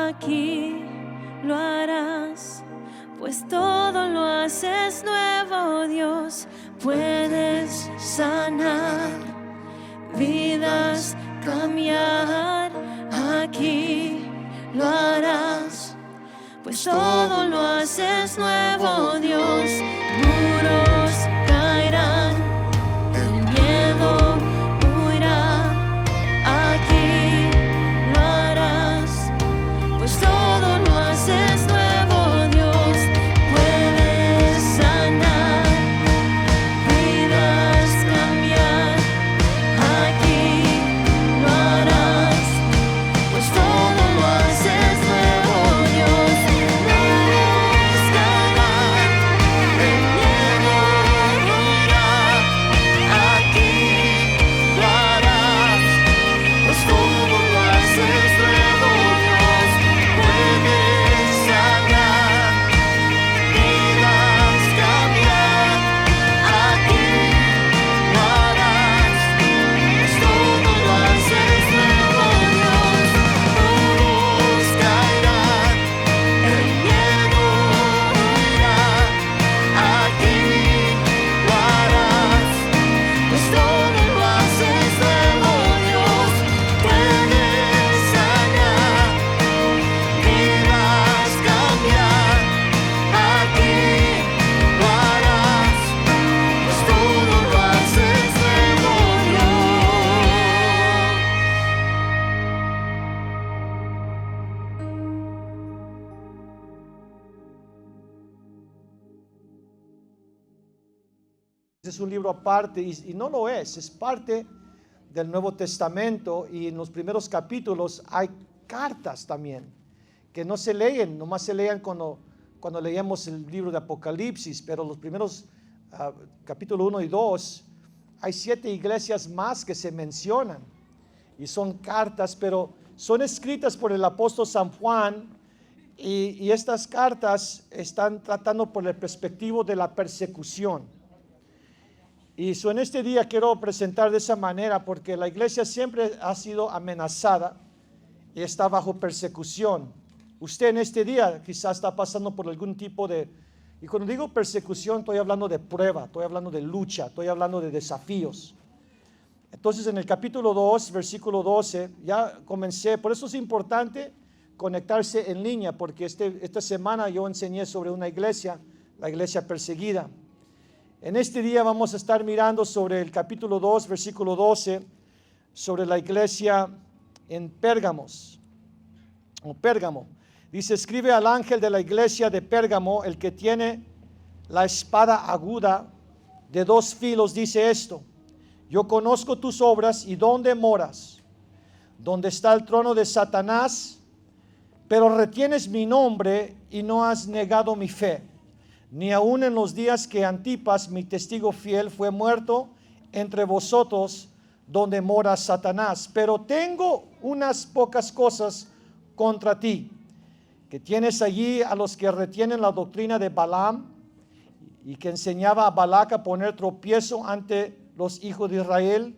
aquí lo harás, pues todo lo haces nuevo, Dios. Puedes sanar vidas, cambiar, aquí lo harás, pues todo lo haces nuevo, Dios. Muros caerán, el miedo huirá, aquí lo harás, pues todo lo haces nuevo, Dios. Puedes sanar vidas, cambiar, aquí lo harás, pues todo lo haces nuevo, Dios. Muros caerán, el miedo huirá, aquí lo harás, pues todo lo haces nuevo, Dios. Puedes sanar vidas, cambiar, aquí lo harás, pues todo lo haces nuevo, Dios. Muros caerán, el miedo huirá, aquí lo harás, pues todo lo haces nuevo, Dios. Puedes sanar vidas, cambiar, aquí lo harás, pues todo lo haces nuevo, Dios. Es un libro aparte y no lo es parte del Nuevo Testamento, y en los primeros capítulos hay cartas también que no se leen, nomás se leen cuando leemos el libro de Apocalipsis, pero los primeros capítulo 1 y 2 hay 7 iglesias más que se mencionan y son cartas, pero son escritas por el apóstol San Juan, y estas cartas están tratando por el perspectivo de la persecución. Y en este día quiero presentar de esa manera porque la iglesia siempre ha sido amenazada y está bajo persecución. Usted en este día quizás está pasando por algún tipo de, y cuando digo persecución estoy hablando de prueba, estoy hablando de lucha, estoy hablando de desafíos. Entonces en el capítulo 2, versículo 12, ya comencé, por eso es importante conectarse en línea, porque esta semana yo enseñé sobre una iglesia, la iglesia perseguida. En este día vamos a estar mirando sobre el capítulo 2, versículo 12, sobre la iglesia en Pérgamo. Dice: escribe al ángel de la iglesia de Pérgamo, el que tiene la espada aguda de 2 filos, dice esto: yo conozco tus obras y dónde moras, donde está el trono de Satanás, pero retienes mi nombre y no has negado mi fe, ni aun en los días que Antipas, mi testigo fiel, fue muerto entre vosotros, donde mora Satanás. Pero tengo unas pocas cosas contra ti, que tienes allí a los que retienen la doctrina de Balaam, y que enseñaba a Balac a poner tropiezo ante los hijos de Israel,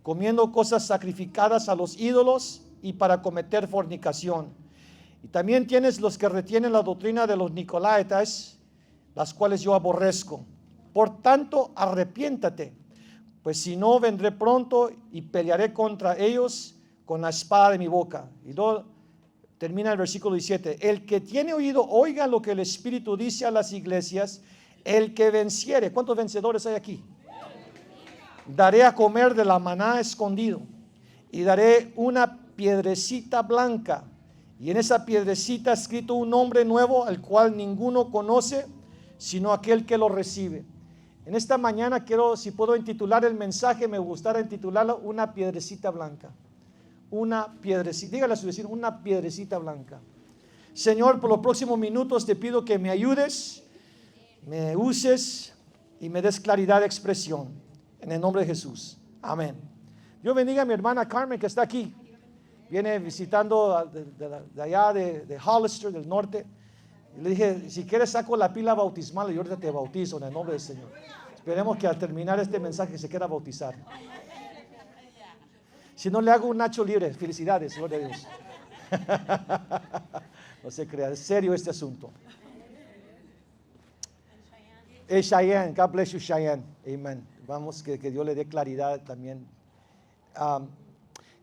comiendo cosas sacrificadas a los ídolos y para cometer fornicación. Y también tienes los que retienen la doctrina de los Nicolaitas, las cuales yo aborrezco. Por tanto, arrepiéntate, pues si no, vendré pronto y pelearé contra ellos con la espada de mi boca. Y luego termina el versículo 17: el que tiene oído, oiga lo que el Espíritu dice a las iglesias. El que venciere, ¿cuántos vencedores hay aquí? Daré a comer de la maná escondido, y daré una piedrecita blanca, y en esa piedrecita escrito un nombre nuevo, al cual ninguno conoce sino aquel que lo recibe. En esta mañana quiero, si puedo intitular el mensaje, me gustaría intitularlo una piedrecita blanca. Una piedrecita, dígale a su vecino, una piedrecita blanca. Señor, por los próximos minutos te pido que me ayudes, me uses y me des claridad de expresión, en el nombre de Jesús, amén. Dios bendiga a mi hermana Carmen, que está aquí, viene visitando de allá de Hollister, del norte. Le dije, si quieres saco la pila bautismal y ahorita te bautizo en el nombre del Señor. Esperemos que al terminar este mensaje se quiera bautizar. Si no, le hago un nacho libre. Felicidades, gloria a Dios. No se crea, es serio este asunto. Es Cheyenne, God bless you, Cheyenne. Amen. Vamos, que Dios le dé claridad también.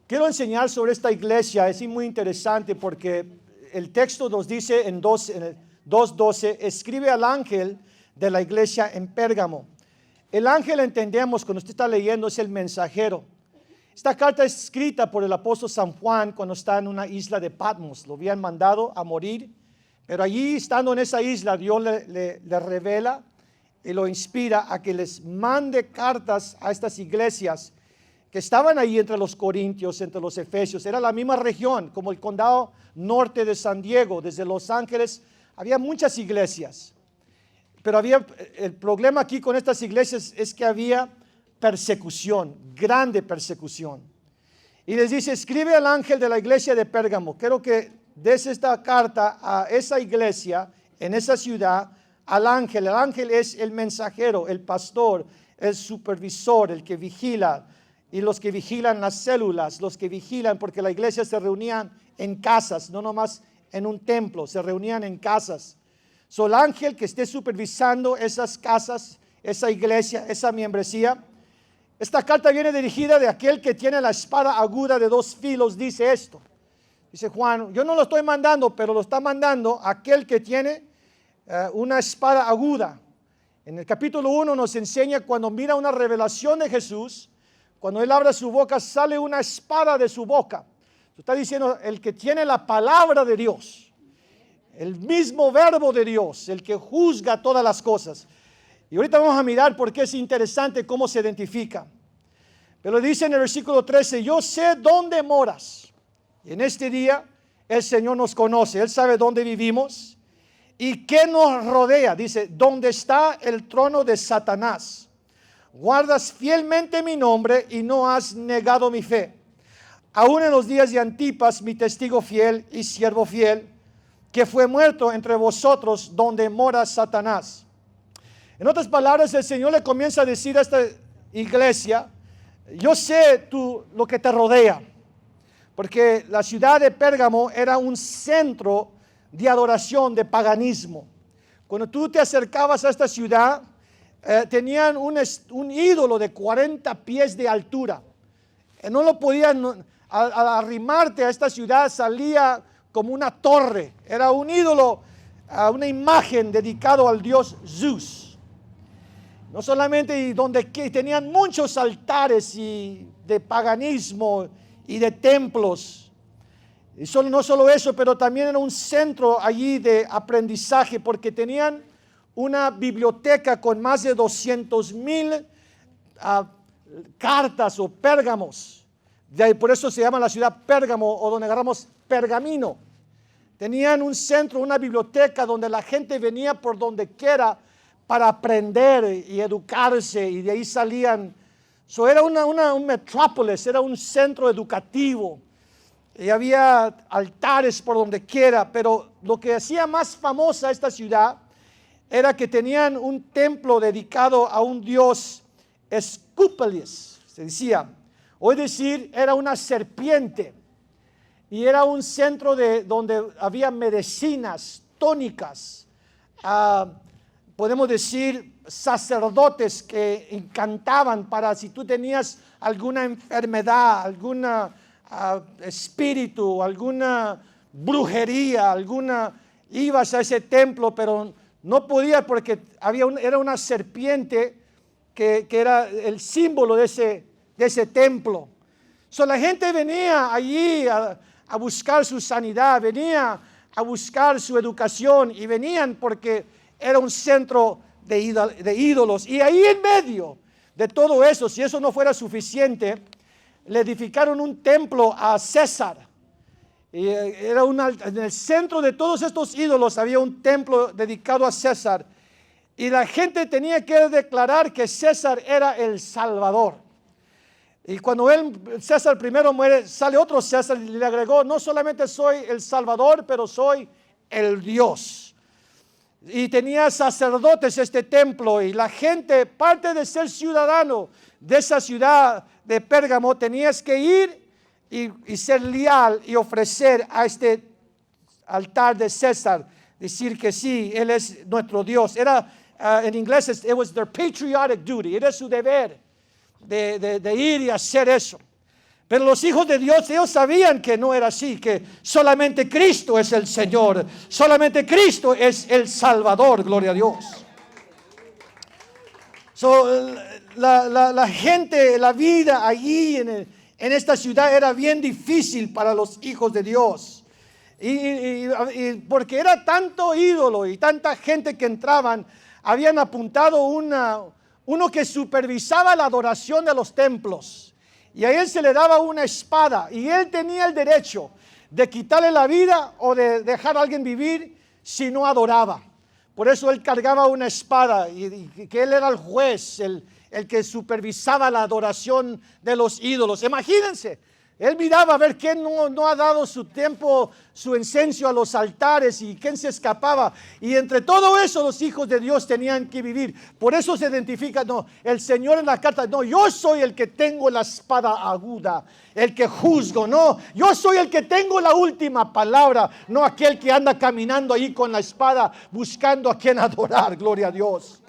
Quiero enseñar sobre esta iglesia, es muy interesante porque el texto nos dice en 2:12, escribe al ángel de la iglesia en Pérgamo. El ángel, entendemos, cuando usted está leyendo, es el mensajero. Esta carta es escrita por el apóstol San Juan cuando está en una isla de Patmos. Lo habían mandado a morir, pero allí, estando en esa isla, Dios le revela y lo inspira a que les mande cartas a estas iglesias que estaban ahí entre los corintios, entre los efesios. Era la misma región, como el condado norte de San Diego, desde Los Ángeles. Había muchas iglesias, pero el problema aquí con estas iglesias es que había persecución, grande persecución. Y les dice, escribe al ángel de la iglesia de Pérgamo. Quiero que des esta carta a esa iglesia, en esa ciudad, al ángel. El ángel es el mensajero, el pastor, el supervisor, el que vigila, y los que vigilan las células, los que vigilan, porque la iglesia se reunían en casas, no nomás en un templo, se reunían en casas. El ángel que esté supervisando esas casas, esa iglesia, esa membresía. Esta carta viene dirigida de aquel que tiene la espada aguda de 2 filos, dice esto. Dice Juan, yo no lo estoy mandando, pero lo está mandando aquel que tiene una espada aguda. En el capítulo 1 nos enseña cuando mira una revelación de Jesús, cuando Él abre su boca, sale una espada de su boca. Está diciendo el que tiene la palabra de Dios, el mismo verbo de Dios, el que juzga todas las cosas. Y ahorita vamos a mirar por qué es interesante cómo se identifica. Pero dice en el versículo 13, yo sé dónde moras. Y en este día el Señor nos conoce, Él sabe dónde vivimos y qué nos rodea. Dice, ¿dónde está el trono de Satanás? Guardas fielmente mi nombre y no has negado mi fe. Aún en los días de Antipas, mi testigo fiel y siervo fiel, que fue muerto entre vosotros donde mora Satanás. En otras palabras, el Señor le comienza a decir a esta iglesia, yo sé lo que te rodea, porque la ciudad de Pérgamo era un centro de adoración, de paganismo. Cuando tú te acercabas a esta ciudad, tenían un ídolo de 40 pies de altura. No lo podían, al arrimarte a esta ciudad salía como una torre. Era un ídolo, una imagen dedicado al dios Zeus. No solamente, y donde tenían muchos altares de paganismo y de templos. Y no solo eso, pero también era un centro allí de aprendizaje, porque tenían una biblioteca con más de 200,000 cartas o pérgamos. De ahí, por eso se llama la ciudad Pérgamo, o donde agarramos pergamino. Tenían un centro, una biblioteca donde la gente venía por donde quiera para aprender y educarse, y de ahí salían. Era un metrópolis, era un centro educativo. Y había altares por donde quiera, pero lo que hacía más famosa esta ciudad era que tenían un templo dedicado a un dios Escúpeles, se decía. O es decir, era una serpiente. Y era un centro donde había medicinas, tónicas. Podemos decir, sacerdotes que encantaban para si tú tenías alguna enfermedad, algún espíritu, alguna brujería, ibas a ese templo, pero no podía porque era una serpiente que era el símbolo de ese templo. La gente venía allí a buscar su sanidad, venía a buscar su educación, y venían porque era un centro de ídolos. Y ahí en medio de todo eso, si eso no fuera suficiente, le edificaron un templo a César. Y en el centro de todos estos ídolos había un templo dedicado a César. Y la gente tenía que declarar que César era el Salvador. Y cuando César primero muere, sale otro César y le agregó, no solamente soy el Salvador, pero soy el Dios. Y tenía sacerdotes este templo, y la gente, parte de ser ciudadano de esa ciudad de Pérgamo, tenías que ir y ser leal y ofrecer a este altar de César, decir que sí, Él es nuestro Dios. Era, en inglés, it was their patriotic duty. Era su deber de ir y hacer eso. Pero los hijos de Dios, ellos sabían que no era así, que solamente Cristo es el Señor, solamente Cristo es el Salvador, gloria a Dios. La gente, la vida allí en esta ciudad era bien difícil para los hijos de Dios. Y porque era tanto ídolo y tanta gente que entraban, habían apuntado uno que supervisaba la adoración de los templos. Y a él se le daba una espada y él tenía el derecho de quitarle la vida o de dejar a alguien vivir si no adoraba. Por eso él cargaba una espada y que él era el juez, el que supervisaba la adoración de los ídolos. Imagínense, él miraba a ver quién no ha dado su tiempo, su incenso a los altares y quién se escapaba. Y entre todo eso los hijos de Dios tenían que vivir. Por eso se identifica, no, el Señor en la carta, no, yo soy el que tengo la espada aguda, el que juzgo, no, yo soy el que tengo la última palabra, no aquel que anda caminando ahí con la espada buscando a quien adorar, gloria a Dios.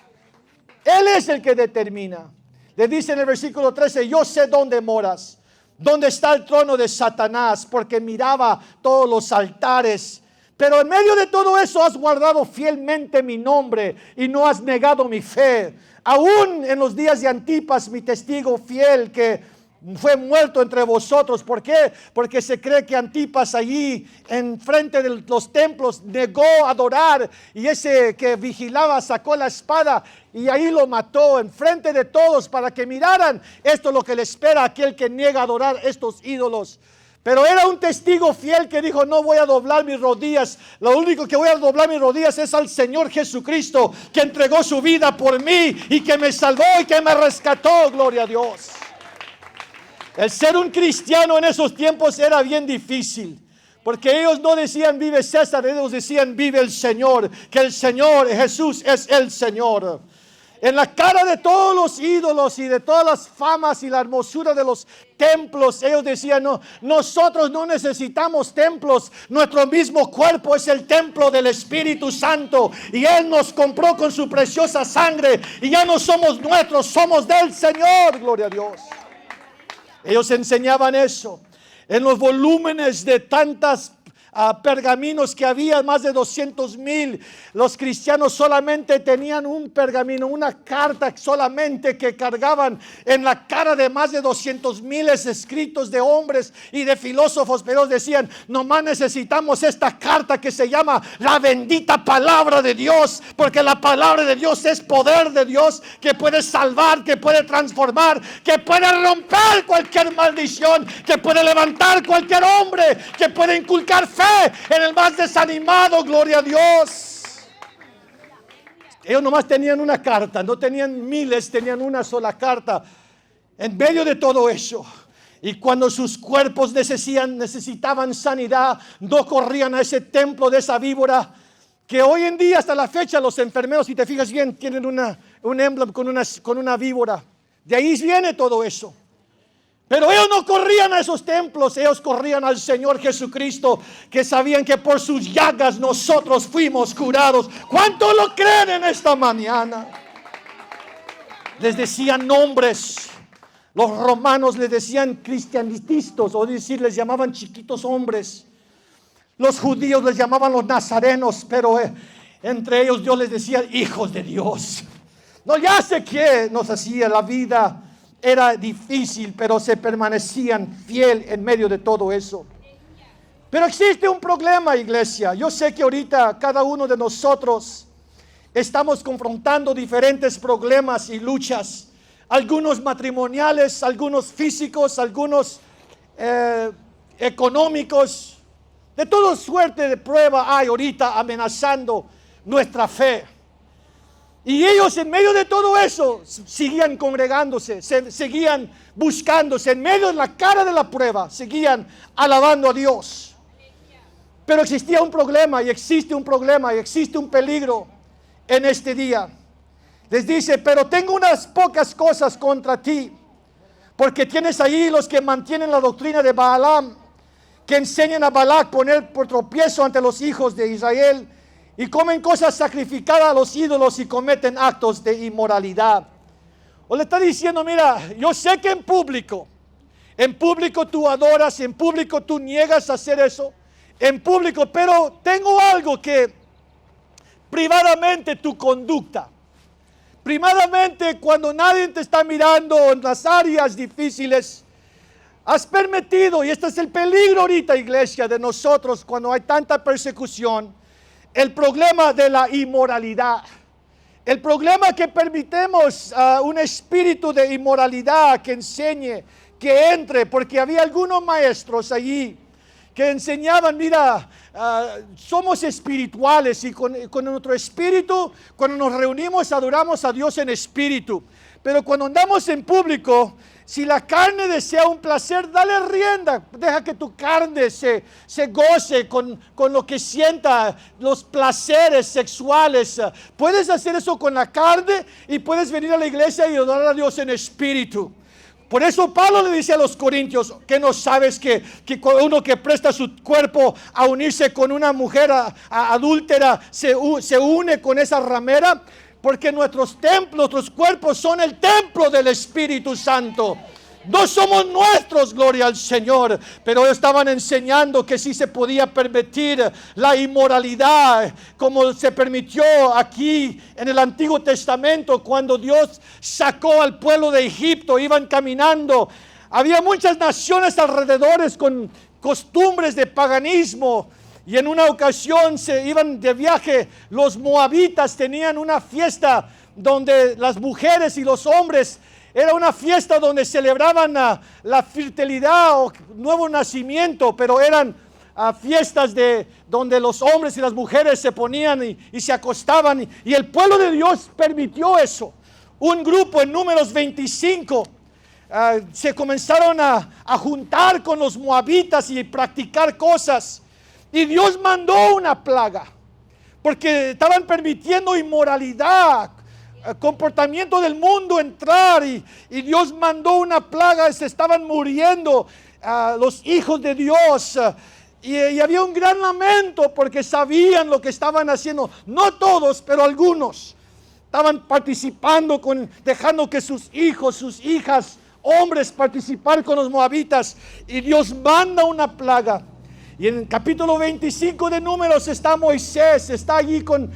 Él es el que determina. Le dice en el versículo 13, yo sé dónde moras. ¿Dónde está el trono de Satanás? Porque miraba todos los altares. Pero en medio de todo eso has guardado fielmente mi nombre y no has negado mi fe. Aún en los días de Antipas, mi testigo fiel, que fue muerto entre vosotros. ¿Por qué? Porque se cree que Antipas allí en frente de los templos negó adorar, y ese que vigilaba sacó la espada y ahí lo mató en frente de todos para que miraran. Esto es lo que le espera a aquel que niega adorar estos ídolos. Pero era un testigo fiel que dijo, no voy a doblar mis rodillas. Lo único que voy a doblar mis rodillas es al Señor Jesucristo, que entregó su vida por mí y que me salvó y que me rescató, gloria a Dios. El ser un cristiano en esos tiempos era bien difícil, porque ellos no decían vive César, ellos decían vive el Señor, que el Señor Jesús es el Señor. En la cara de todos los ídolos y de todas las famas y la hermosura de los templos, ellos decían, no, nosotros no necesitamos templos, nuestro mismo cuerpo es el templo del Espíritu Santo y Él nos compró con su preciosa sangre y ya no somos nuestros, somos del Señor, gloria a Dios. Ellos enseñaban eso. En los volúmenes de tantas pergaminos que había, más de 200,000, los cristianos solamente tenían un pergamino, una carta solamente que cargaban en la cara de más de 200,000 escritos de hombres y de filósofos. Pero decían, nomás necesitamos esta carta que se llama la bendita palabra de Dios, porque la palabra de Dios es poder de Dios que puede salvar, que puede transformar, que puede romper cualquier maldición, que puede levantar cualquier hombre, que puede inculcar fe en el más desanimado, gloria a Dios. Ellos nomás tenían una carta, no tenían miles, tenían una sola carta. En medio de todo eso, y cuando sus cuerpos necesitaban sanidad, no corrían a ese templo de esa víbora, que hoy en día hasta la fecha los enfermeros, si te fijas bien, tienen un emblema con una víbora. De ahí viene todo eso. Pero ellos no corrían a esos templos, ellos corrían al Señor Jesucristo, que sabían que por sus llagas nosotros fuimos curados. ¿Cuánto lo creen en esta mañana? Les decían nombres. Los romanos les decían cristianistas, o decir, les llamaban chiquitos hombres. Los judíos les llamaban los nazarenos, pero entre ellos Dios les decía hijos de Dios. No, ya sé que nos hacía la vida. Era difícil, pero se permanecían fiel en medio de todo eso. Pero existe un problema, iglesia. Yo sé que ahorita cada uno de nosotros estamos confrontando diferentes problemas y luchas. Algunos matrimoniales, algunos físicos, algunos económicos. De toda suerte de prueba hay ahorita amenazando nuestra fe. Y ellos en medio de todo eso seguían congregándose, seguían buscándose, en medio de la cara de la prueba, seguían alabando a Dios. Pero existía un problema y existe un problema y existe un peligro en este día. Les dice, pero tengo unas pocas cosas contra ti, porque tienes ahí los que mantienen la doctrina de Balaam, que enseñan a Balac poner por tropiezo ante los hijos de Israel, y comen cosas sacrificadas a los ídolos y cometen actos de inmoralidad. O le está diciendo, mira, yo sé que en público tú adoras, en público tú niegas a hacer eso, en público, pero tengo algo que privadamente tu conducta, privadamente cuando nadie te está mirando en las áreas difíciles, has permitido, y este es el peligro ahorita, iglesia, de nosotros cuando hay tanta persecución, el problema de la inmoralidad. El problema que permitemos un espíritu de inmoralidad que enseñe, que entre, porque había algunos maestros allí que enseñaban, mira, somos espirituales y con nuestro espíritu, cuando nos reunimos, adoramos a Dios en espíritu. Pero cuando andamos en público, si la carne desea un placer, dale rienda. Deja que tu carne se goce con lo que sienta, los placeres sexuales. Puedes hacer eso con la carne y puedes venir a la iglesia y adorar a Dios en espíritu. Por eso Pablo le dice a los corintios, que no sabes que uno que presta su cuerpo a unirse con una mujer adúltera se une con esa ramera. Porque nuestros templos, nuestros cuerpos son el templo del Espíritu Santo. No somos nuestros, gloria al Señor. Pero ellos estaban enseñando que sí se podía permitir la inmoralidad, como se permitió aquí en el Antiguo Testamento, cuando Dios sacó al pueblo de Egipto, iban caminando. Había muchas naciones alrededores con costumbres de paganismo. Y en una ocasión se iban de viaje, los moabitas tenían una fiesta donde las mujeres y los hombres, era una fiesta donde celebraban la fertilidad o nuevo nacimiento, pero eran fiestas donde los hombres y las mujeres se ponían y se acostaban. Y el pueblo de Dios permitió eso. Un grupo en Números 25 se comenzaron a juntar con los moabitas y practicar cosas. Y Dios mandó una plaga, porque estaban permitiendo inmoralidad, comportamiento del mundo entrar, y Dios mandó una plaga, se estaban muriendo los hijos de Dios, y había un gran lamento porque sabían lo que estaban haciendo. No todos, pero algunos estaban participando, dejando que sus hijos, sus hijas, hombres participar con los moabitas, y Dios manda una plaga. Y en el capítulo 25 de Números está Moisés, está allí con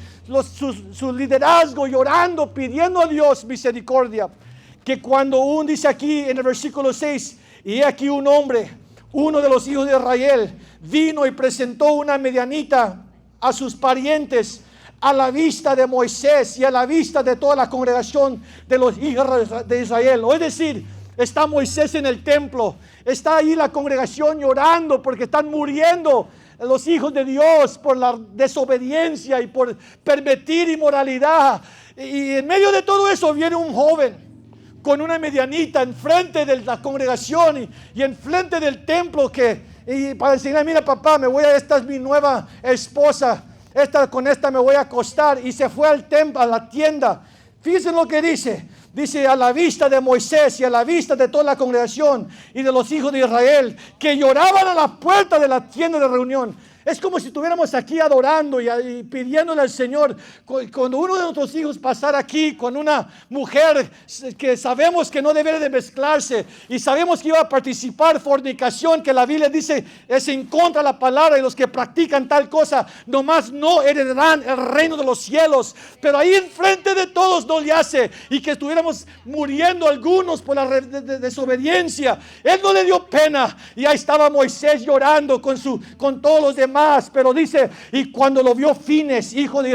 su liderazgo, llorando, pidiendo a Dios misericordia. Que cuando dice aquí en el versículo 6, y aquí un hombre, uno de los hijos de Israel, vino y presentó una medianita a sus parientes a la vista de Moisés y a la vista de toda la congregación de los hijos de Israel. Es decir, está Moisés en el templo, está ahí la congregación llorando porque están muriendo los hijos de Dios por la desobediencia y por permitir inmoralidad. Y en medio de todo eso viene un joven con una medianita enfrente de la congregación y enfrente del templo y para enseñar, mira papá, esta es mi nueva esposa, con esta me voy a acostar. Y se fue al templo, a la tienda. Fíjense lo que dice. Dice, a la vista de Moisés y a la vista de toda la congregación y de los hijos de Israel, que lloraban a la puerta de la tienda de reunión. Es como si estuviéramos aquí adorando y pidiéndole al Señor. Cuando uno de nuestros hijos pasara aquí con una mujer que sabemos que no debe de mezclarse y sabemos que iba a participar fornicación, que la Biblia dice es en contra de la palabra, y los que practican tal cosa nomás no heredarán el reino de los cielos. Pero ahí enfrente de todos no le hace, y que estuviéramos muriendo algunos por la desobediencia. Él no le dio pena, y ahí estaba Moisés llorando con todos los demás. Pero dice, y cuando lo vio Fines, hijo de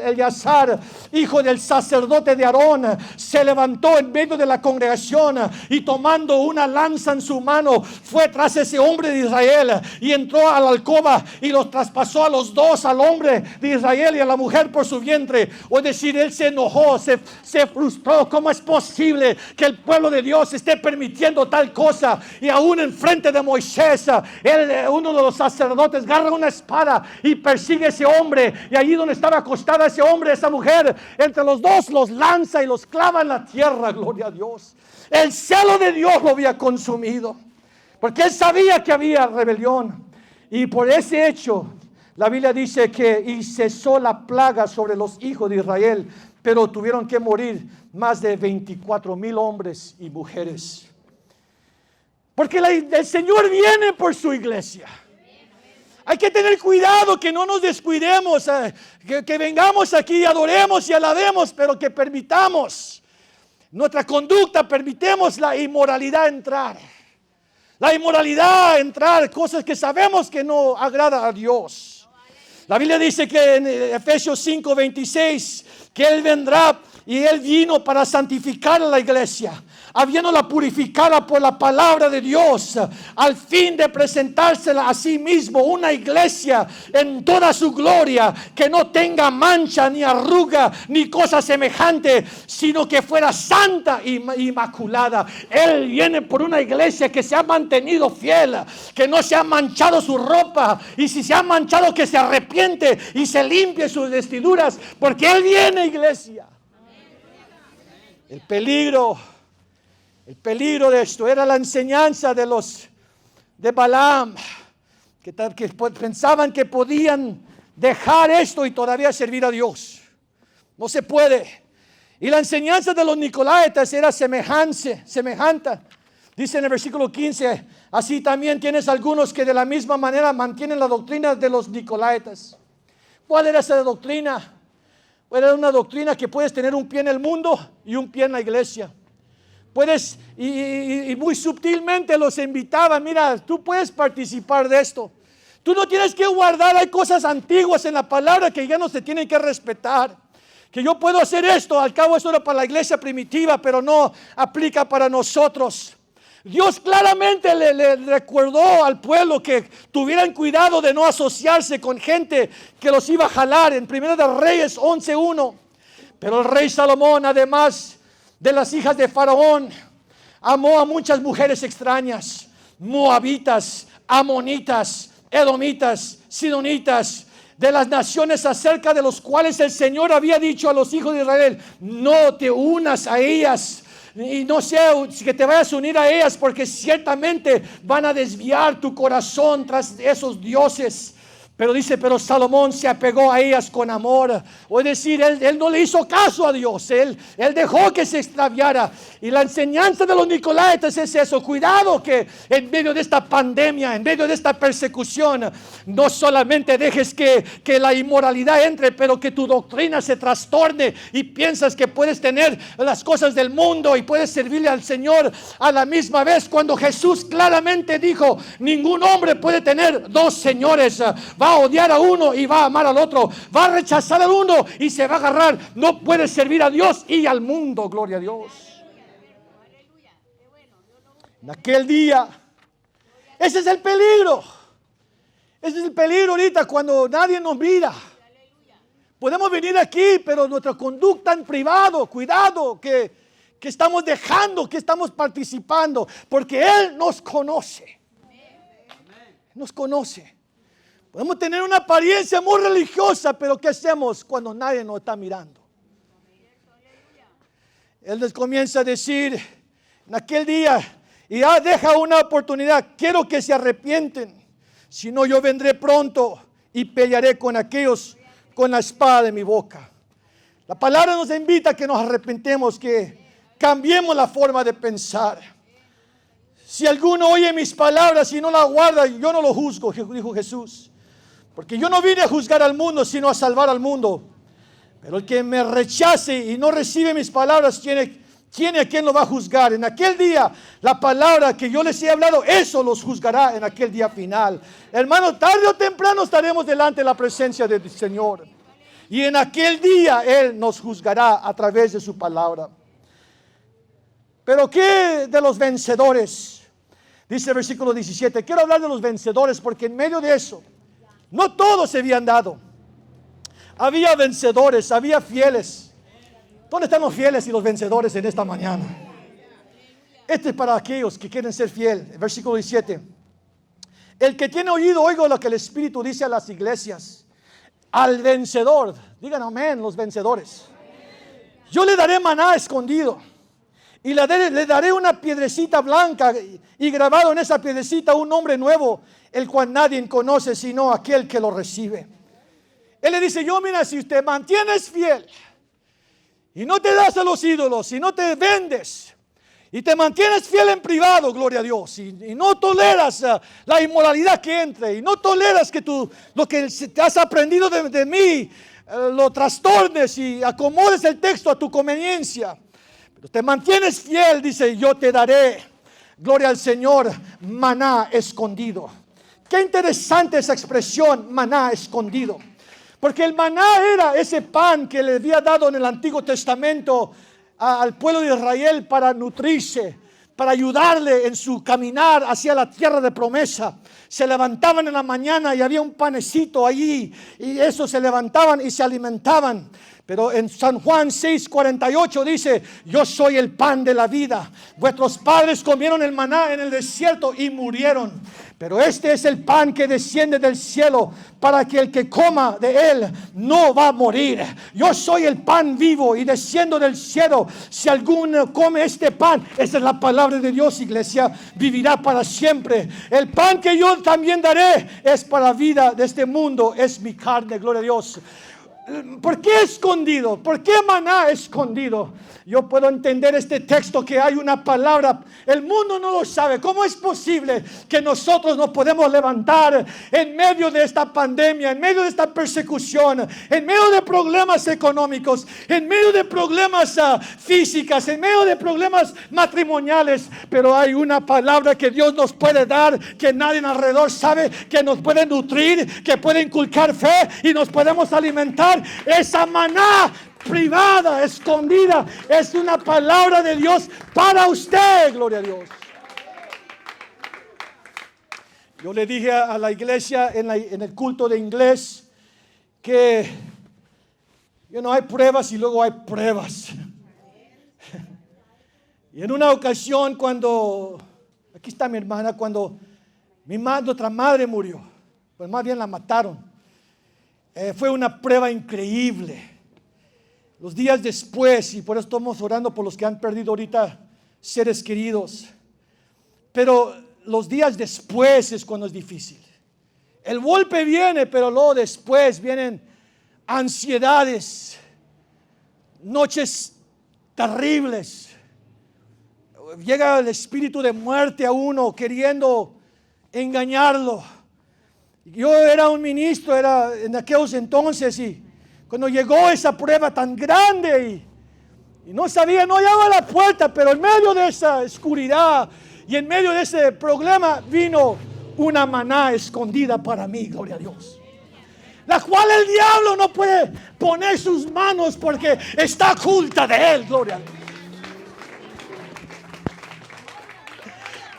Eleazar, hijo del sacerdote de Aarón, se levantó en medio de la congregación y tomando una lanza en su mano, fue tras ese hombre de Israel y entró a la alcoba y los traspasó a los dos, al hombre de Israel y a la mujer por su vientre. Es decir, él se enojó, se frustró. ¿Cómo es posible que el pueblo de Dios esté permitiendo tal cosa? Y aún en frente de Moisés, uno de los sacerdotes agarra una espada y persigue a ese hombre, y allí donde estaba acostada ese hombre, esa mujer, entre los dos los lanza y los clava en la tierra. Gloria a Dios. El celo de Dios lo había consumido. Porque él sabía que había rebelión. Y por ese hecho, la Biblia dice que y cesó la plaga sobre los hijos de Israel. Pero tuvieron que morir más de 24,000 hombres y mujeres. Porque el Señor viene por su iglesia. Hay que tener cuidado que no nos descuidemos, que vengamos aquí y adoremos y alabemos, pero que permitamos nuestra conducta, permitemos la inmoralidad entrar. La inmoralidad entrar, cosas que sabemos que no agrada a Dios. La Biblia dice que en Efesios 5:26 que Él vendrá y Él vino para santificar a la iglesia, habiéndola purificada por la palabra de Dios, al fin de presentársela a sí mismo, una iglesia en toda su gloria, que no tenga mancha, ni arruga, ni cosa semejante, sino que fuera santa y inmaculada. Él viene por una iglesia que se ha mantenido fiel, que no se ha manchado su ropa, y si se ha manchado, que se arrepiente y se limpie sus vestiduras, porque Él viene, iglesia. El peligro de esto era la enseñanza de Balaam, que pensaban que podían dejar esto y todavía servir a Dios. No se puede. Y la enseñanza de los nicolaitas era semejante. Dice en el versículo 15, así también tienes algunos que de la misma manera mantienen la doctrina de los nicolaitas. ¿Cuál era esa doctrina? Era una doctrina que puedes tener un pie en el mundo y un pie en la iglesia. Puedes, y muy sutilmente los invitaba, mira, tú puedes participar de esto. Tú no tienes que guardar, hay cosas antiguas en la palabra que ya no se tienen que respetar. Que yo puedo hacer esto, al cabo eso era para la iglesia primitiva, pero no aplica para nosotros. Dios claramente le recordó al pueblo que tuvieran cuidado de no asociarse con gente que los iba a jalar. En 1 de Reyes 11:1. Pero el rey Salomón, además de las hijas de Faraón, amó a muchas mujeres extrañas, moabitas, amonitas, edomitas, sidonitas, de las naciones acerca de los cuales el Señor había dicho a los hijos de Israel: no te unas a ellas, y no sea que te vayas a unir a ellas, porque ciertamente van a desviar tu corazón tras esos dioses. Pero dice, pero Salomón se apegó a ellas con amor. O es decir, él no le hizo caso a Dios. Él dejó que se extraviara. Y la enseñanza de los nicolaitas es eso. Cuidado que en medio de esta pandemia, en medio de esta persecución, no solamente dejes que la inmoralidad entre, pero que tu doctrina se trastorne y piensas que puedes tener las cosas del mundo y puedes servirle al Señor a la misma vez, cuando Jesús claramente dijo: ningún hombre puede tener dos señores. Va a odiar a uno y va a amar al otro. Va a rechazar al uno y se va a agarrar. No puede servir a Dios y al mundo. Gloria a Dios. En aquel día, ese es el peligro. Ese es el peligro ahorita, cuando nadie nos mira. Podemos venir aquí, pero nuestra conducta en privado, cuidado, que estamos dejando, que estamos participando, porque Él nos conoce. Nos conoce. Podemos tener una apariencia muy religiosa, pero ¿qué hacemos cuando nadie nos está mirando? Él les comienza a decir en aquel día, y ya deja una oportunidad: quiero que se arrepienten, si no yo vendré pronto y pelearé con aquellos con la espada de mi boca. La palabra nos invita a que nos arrepentemos, que cambiemos la forma de pensar. Si alguno oye mis palabras y no las guarda, yo no lo juzgo, dijo Jesús. Porque yo no vine a juzgar al mundo, sino a salvar al mundo. Pero el que me rechace y no recibe mis palabras, tiene a quien lo va a juzgar. En aquel día, la palabra que yo les he hablado, eso los juzgará en aquel día final. Hermanos, tarde o temprano estaremos delante de la presencia del Señor. Y en aquel día Él nos juzgará a través de su palabra. Pero ¿qué de los vencedores? Dice el versículo 17. Quiero hablar de los vencedores, porque en medio de eso, no todos se habían dado. Había vencedores, había fieles. ¿Dónde están los fieles y los vencedores en esta mañana? Este es para aquellos que quieren ser fieles. Versículo 17. El que tiene oído, oiga lo que el Espíritu dice a las iglesias. Al vencedor, digan amén, los vencedores, yo le daré maná escondido, Y le daré una piedrecita blanca y grabado en esa piedrecita un nombre nuevo, el cual nadie conoce sino aquel que lo recibe. Él le dice, yo mira, si te mantienes fiel y no te das a los ídolos y no te vendes y te mantienes fiel en privado, gloria a Dios, y no toleras la inmoralidad que entre y no toleras que lo que te has aprendido de mí lo trastornes y acomodes el texto a tu conveniencia, pero te mantienes fiel, dice, yo te daré, gloria al Señor, maná escondido. Qué interesante esa expresión, maná escondido. Porque el maná era ese pan que le había dado en el Antiguo Testamento al pueblo de Israel para nutrirse, para ayudarle en su caminar hacia la tierra de promesa. Se levantaban en la mañana y había un panecito allí, y eso se levantaban y se alimentaban. Pero en San Juan 6:48 dice, yo soy el pan de la vida. Vuestros padres comieron el maná en el desierto y murieron. Pero este es el pan que desciende del cielo, para que el que coma de él no va a morir. Yo soy el pan vivo y desciendo del cielo. Si alguno come este pan, esa es la palabra de Dios, iglesia, vivirá para siempre. El pan que yo también daré es para la vida de este mundo, es mi carne, gloria a Dios. ¿Por qué escondido? ¿Por qué maná escondido? Yo puedo entender este texto que hay una palabra. El mundo no lo sabe. ¿Cómo es posible que nosotros nos podemos levantar en medio de esta pandemia, en medio de esta persecución, en medio de problemas económicos, en medio de problemas físicas, en medio de problemas matrimoniales? Pero hay una palabra que Dios nos puede dar, que nadie alrededor sabe, que nos puede nutrir, que puede inculcar fe y nos podemos alimentar. Esa maná privada, escondida, es una palabra de Dios para usted, gloria a Dios. Yo le dije a la iglesia en el culto de inglés que hay pruebas y luego hay pruebas. Y en una ocasión cuando, aquí está mi hermana, cuando nuestra madre murió, pues más bien la mataron, fue una prueba increíble. Los días después, y por eso estamos orando por los que han perdido ahorita seres queridos, pero los días después es cuando es difícil. El golpe viene, pero luego después vienen ansiedades, noches terribles. Llega el espíritu de muerte a uno queriendo engañarlo. Yo era un ministro, era en aquellos entonces, y cuando llegó esa prueba tan grande y no sabía, no llegaba a la puerta, pero en medio de esa oscuridad y en medio de ese problema vino una maná escondida para mí, gloria a Dios, la cual el diablo no puede poner sus manos porque está oculta de él, gloria a Dios.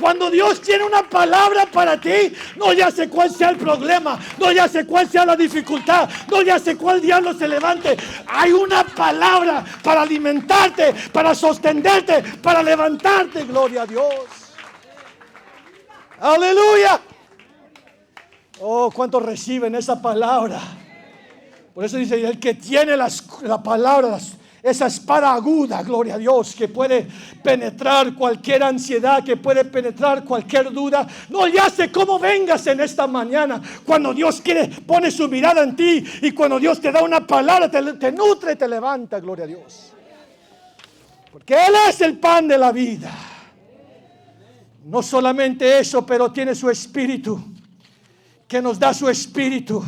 Cuando Dios tiene una palabra para ti, no ya sé cuál sea el problema, no ya sé cuál sea la dificultad, no ya sé cuál diablo se levante. Hay una palabra para alimentarte, para sostenerte, para levantarte, gloria a Dios. Aleluya. Oh, ¿cuántos reciben esa palabra? Por eso dice, el que tiene la palabra, esa espada aguda, gloria a Dios, que puede penetrar cualquier ansiedad, que puede penetrar cualquier duda. No, ya sé cómo vengas en esta mañana. Cuando Dios pone su mirada en ti, y cuando Dios te da una palabra, te nutre, te levanta, gloria a Dios. Porque Él es el pan de la vida. No solamente eso, pero tiene su espíritu, que nos da su espíritu.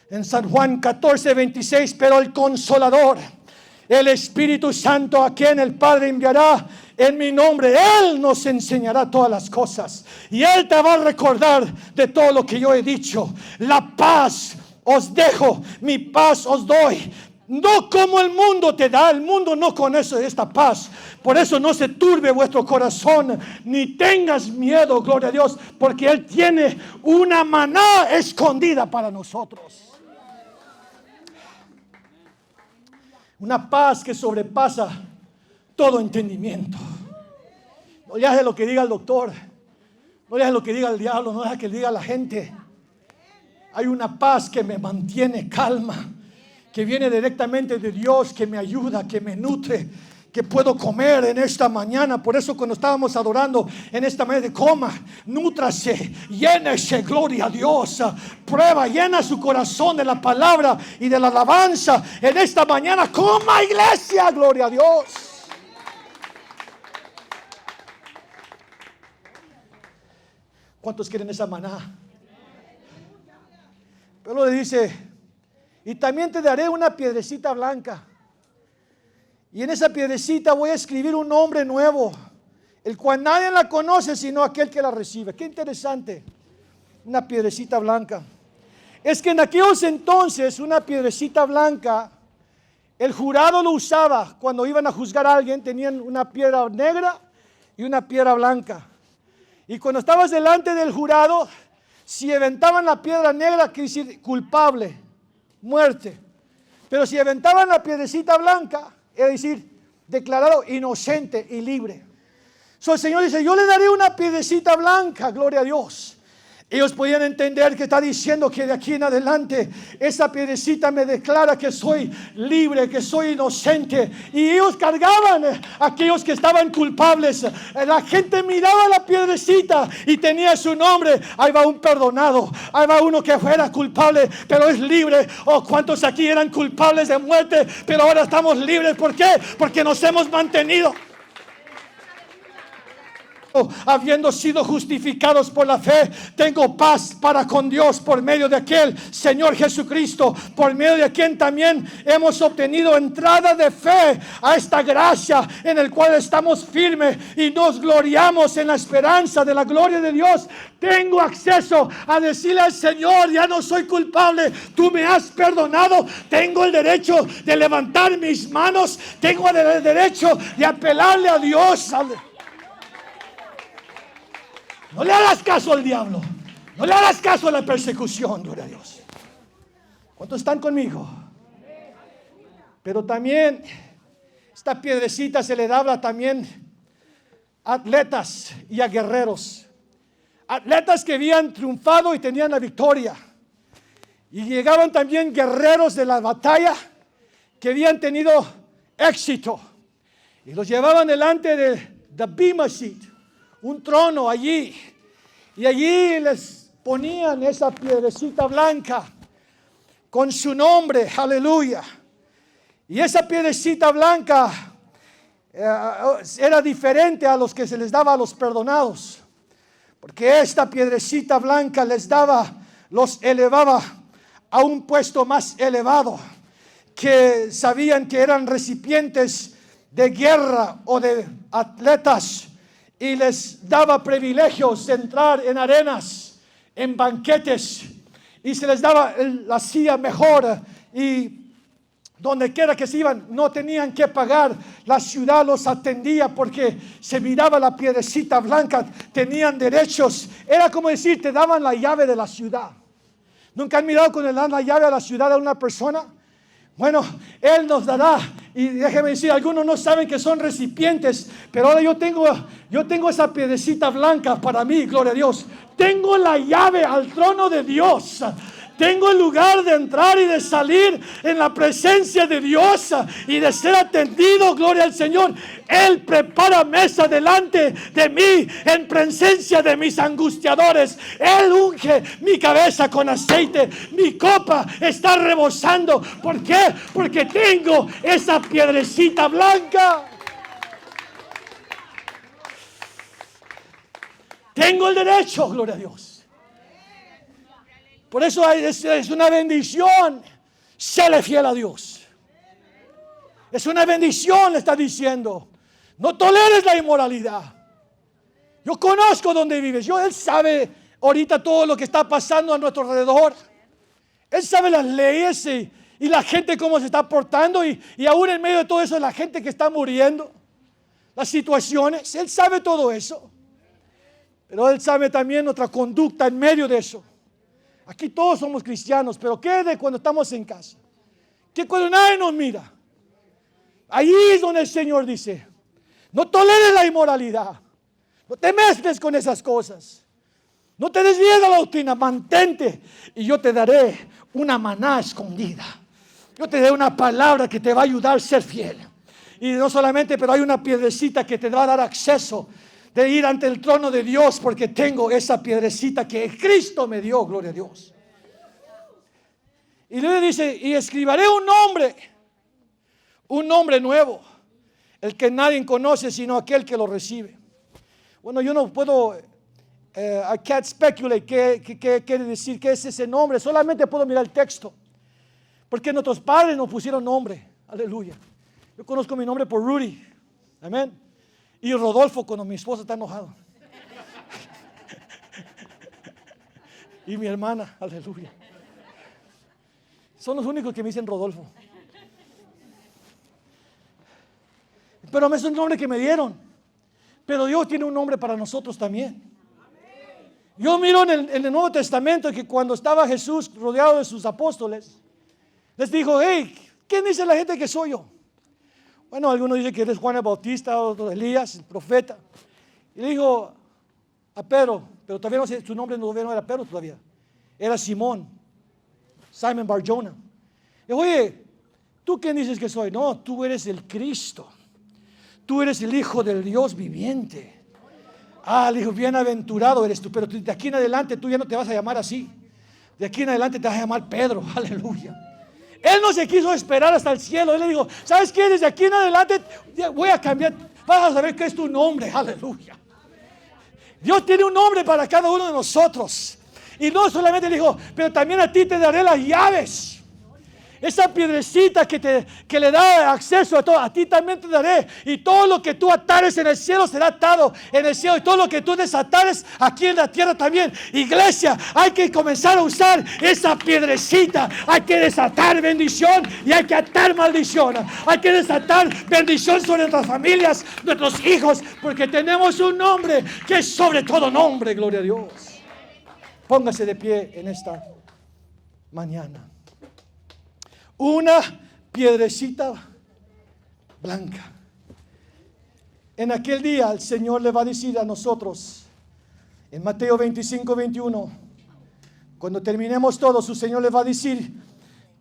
En San Juan 14:26, pero el Consolador, el Espíritu Santo, a quien el Padre enviará en mi nombre, Él nos enseñará todas las cosas y Él te va a recordar de todo lo que yo he dicho. La paz os dejo, mi paz os doy, no como el mundo te da. El mundo no conoce esta paz. Por eso no se turbe vuestro corazón, ni tengas miedo, gloria a Dios, porque Él tiene una maná escondida para nosotros. Una paz que sobrepasa todo entendimiento. No le hagas lo que diga el doctor, no le hagas lo que diga el diablo, no le hagas que diga la gente. Hay una paz que me mantiene calma, que viene directamente de Dios, que me ayuda, que me nutre, que puedo comer en esta mañana. Por eso cuando estábamos adorando en esta mañana, coma, nútrase, llénese, gloria a Dios. Prueba, llena su corazón de la palabra y de la alabanza. En esta mañana, coma, iglesia, gloria a Dios. ¿Cuántos quieren esa maná? Pero le dice, y también te daré una piedrecita blanca. Y en esa piedrecita voy a escribir un nombre nuevo, el cual nadie la conoce sino aquel que la recibe. Qué interesante, una piedrecita blanca. Es que en aquellos entonces una piedrecita blanca, el jurado lo usaba cuando iban a juzgar a alguien. Tenían una piedra negra y una piedra blanca. Y cuando estabas delante del jurado, si aventaban la piedra negra, quiere decir culpable, muerte. Pero si aventaban la piedrecita blanca, es decir, declarado inocente y libre. El Señor dice, yo le daré una piedrecita blanca, gloria a Dios. Ellos podían entender que está diciendo que de aquí en adelante esa piedrecita me declara que soy libre, que soy inocente. Y ellos cargaban a aquellos que estaban culpables. La gente miraba la piedrecita y tenía su nombre. Ahí va un perdonado, ahí va uno que fuera culpable pero es libre. Oh, ¿cuántos aquí eran culpables de muerte pero ahora estamos libres? ¿Por qué? Porque nos hemos mantenido, habiendo sido justificados por la fe, tengo paz para con Dios por medio de aquel Señor Jesucristo, por medio de quien también hemos obtenido entrada de fe a esta gracia en el cual estamos firmes y nos gloriamos en la esperanza de la gloria de Dios. Tengo acceso a decirle al Señor, ya no soy culpable, tú me has perdonado. Tengo el derecho de levantar mis manos, tengo el derecho de apelarle a Dios. No le hagas caso al diablo. No le hagas caso a la persecución, gloria a Dios. ¿Cuántos están conmigo? Pero también esta piedrecita se le daba también a atletas y a guerreros. Atletas que habían triunfado y tenían la victoria. Y llegaban también guerreros de la batalla que habían tenido éxito. Y los llevaban delante de Bema Seat, un trono allí, y allí les ponían esa piedrecita blanca con su nombre, aleluya. Y esa piedrecita blanca era diferente a los que se les daba a los perdonados, porque esta piedrecita blanca los elevaba a un puesto más elevado, que sabían que eran recipientes de guerra o de atletas. Y les daba privilegios de entrar en arenas, en banquetes. Y se les daba la silla mejor. Y donde quiera que se iban, no tenían que pagar. La ciudad los atendía porque se miraba la piedrecita blanca. Tenían derechos. Era como decir, te daban la llave de la ciudad. ¿Nunca han mirado cuando le dan la llave a la ciudad a una persona? Bueno, Él nos dará. Y déjeme decir, algunos no saben que son recipientes, pero ahora yo tengo esa piedrecita blanca para mí, gloria a Dios. Tengo la llave al trono de Dios. Tengo el lugar de entrar y de salir en la presencia de Dios y de ser atendido, gloria al Señor. Él prepara mesa delante de mí en presencia de mis angustiadores. Él unge mi cabeza con aceite. Mi copa está rebosando. ¿Por qué? Porque tengo esa piedrecita blanca. Tengo el derecho, gloria a Dios. Por eso es una bendición. Séle fiel a Dios. Es una bendición, le está diciendo. No toleres la inmoralidad. Yo conozco dónde vives. Él sabe ahorita todo lo que está pasando a nuestro alrededor. Él sabe las leyes y la gente cómo se está portando. Y aún en medio de todo eso, la gente que está muriendo. Las situaciones. Él sabe todo eso. Pero Él sabe también nuestra conducta en medio de eso. Aquí todos somos cristianos, pero ¿qué de cuando estamos en casa? ¿Qué cuando nadie nos mira? Ahí es donde el Señor dice, no toleres la inmoralidad, no te mezcles con esas cosas, no te desvíes de la doctrina, mantente y yo te daré una maná escondida. Yo te daré una palabra que te va a ayudar a ser fiel. Y no solamente, pero hay una piedrecita que te va a dar acceso de ir ante el trono de Dios, porque tengo esa piedrecita que Cristo me dio, gloria a Dios. Y luego dice, y escribiré un nombre nuevo, el que nadie conoce sino aquel que lo recibe. Bueno, yo no puedo, I can't speculate qué quiere decir, qué es ese nombre, solamente puedo mirar el texto, porque nuestros padres nos pusieron nombre, aleluya. Yo conozco mi nombre por Rudy, amén. Y Rodolfo cuando mi esposa está enojada. Y mi hermana, aleluya. Son los únicos que me dicen Rodolfo. Pero es un nombre que me dieron. Pero Dios tiene un nombre para nosotros también. Yo miro en el Nuevo Testamento que cuando estaba Jesús rodeado de sus apóstoles, les dijo, hey, ¿quién dice la gente que soy yo? Bueno, algunos dicen que eres Juan el Bautista, otros Elías, el profeta. Y le dijo a Pedro, pero todavía no sé, su nombre no era Pedro todavía. Era Simón Bar-Jonah. Y oye, ¿tú quién dices que soy? No, tú eres el Cristo. Tú eres el Hijo del Dios viviente. Le dijo, bienaventurado eres tú, pero de aquí en adelante tú ya no te vas a llamar así. De aquí en adelante te vas a llamar Pedro, aleluya. Él no se quiso esperar hasta el cielo. Él le dijo, ¿sabes qué? Desde aquí en adelante voy a cambiar. Vas a saber qué es tu nombre, aleluya. Dios tiene un nombre para cada uno de nosotros. Y no solamente le dijo, pero también a ti te daré las llaves. Esa piedrecita que le da acceso a todo, a ti también te daré. Y todo lo que tú atares en el cielo será atado en el cielo. Y todo lo que tú desatares aquí en la tierra también. Iglesia, hay que comenzar a usar esa piedrecita. Hay que desatar bendición y hay que atar maldición. Hay que desatar bendición sobre nuestras familias, nuestros hijos, porque tenemos un nombre que es sobre todo nombre, gloria a Dios. Póngase de pie en esta mañana. Una piedrecita blanca. En aquel día el Señor le va a decir a nosotros, en Mateo 25, 21, cuando terminemos todo, su Señor le va a decir,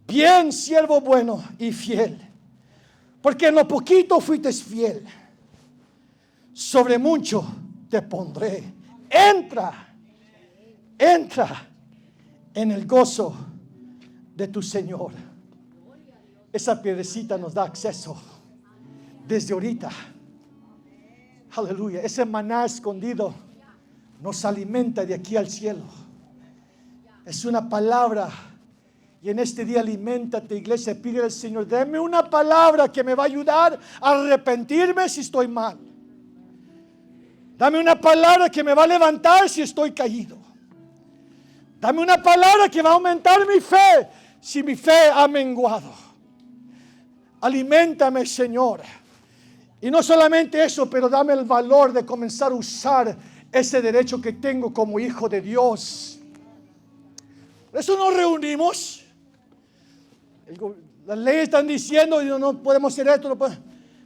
bien siervo bueno y fiel, porque en lo poquito fuiste fiel, sobre mucho te pondré. Entra en el gozo de tu Señor. Esa piedrecita nos da acceso desde ahorita. Aleluya. Ese maná escondido nos alimenta de aquí al cielo. Es una palabra. Y en este día aliméntate, iglesia. Pide al Señor, dame una palabra que me va a ayudar a arrepentirme si estoy mal. Dame una palabra que me va a levantar si estoy caído. Dame una palabra que va a aumentar mi fe si mi fe ha menguado. Aliméntame, Señor. Y no solamente eso, pero dame el valor de comenzar a usar ese derecho que tengo como hijo de Dios. Por eso nos reunimos. Las leyes están diciendo, no podemos hacer esto,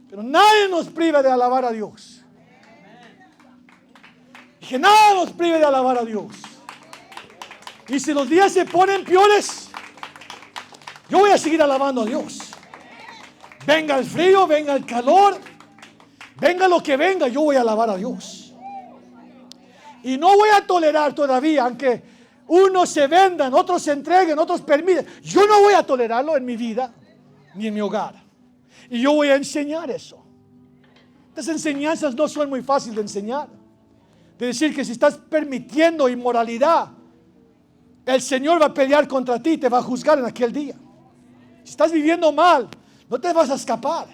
pero nadie nos priva de alabar a Dios. Que nada nos prive de alabar a Dios. Y si los días se ponen peores, yo voy a seguir alabando a Dios. Venga el frío, venga el calor, venga lo que venga, yo voy a alabar a Dios. Y no voy a tolerar todavía, aunque unos se vendan, otros se entreguen, otros permiten. Yo no voy a tolerarlo en mi vida, ni en mi hogar. Y yo voy a enseñar eso. Estas enseñanzas no son muy fáciles de enseñar. De decir que si estás permitiendo inmoralidad, el Señor va a pelear contra ti y te va a juzgar en aquel día. Si estás viviendo mal, no te vas a escapar.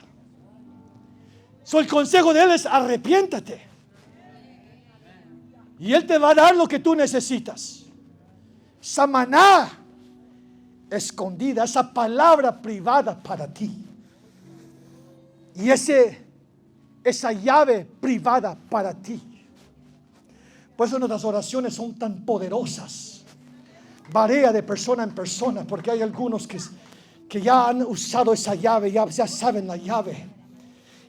El consejo de Él es arrepiéntate. Y Él te va a dar lo que tú necesitas. Esa maná escondida, esa palabra privada para ti. Y esa llave privada para ti. Por eso nuestras oraciones son tan poderosas. Varía de persona en persona, porque hay algunos que ya han usado esa llave, ya saben la llave.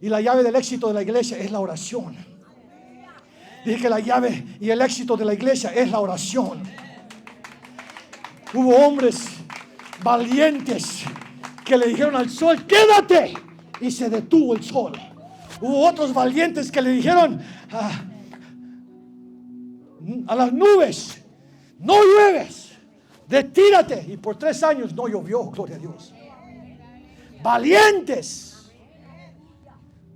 Y la llave del éxito de la iglesia es la oración. Dije que la llave y el éxito de la iglesia es la oración. Hubo hombres valientes que le dijeron al sol, quédate y se detuvo el sol. Hubo otros valientes que le dijeron a las nubes: no llueves, retírate. Y por 3 años no llovió, gloria a Dios. Valientes.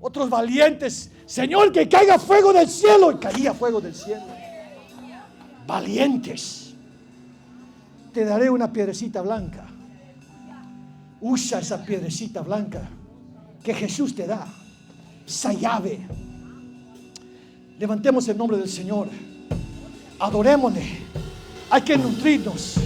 Otros valientes: Señor, que caiga fuego del cielo. Y caía fuego del cielo. Valientes. Te daré una piedrecita blanca. Usa esa piedrecita blanca que Jesús te da, esa llave. Levantemos el nombre del Señor, adorémosle. Hay que nutrirnos.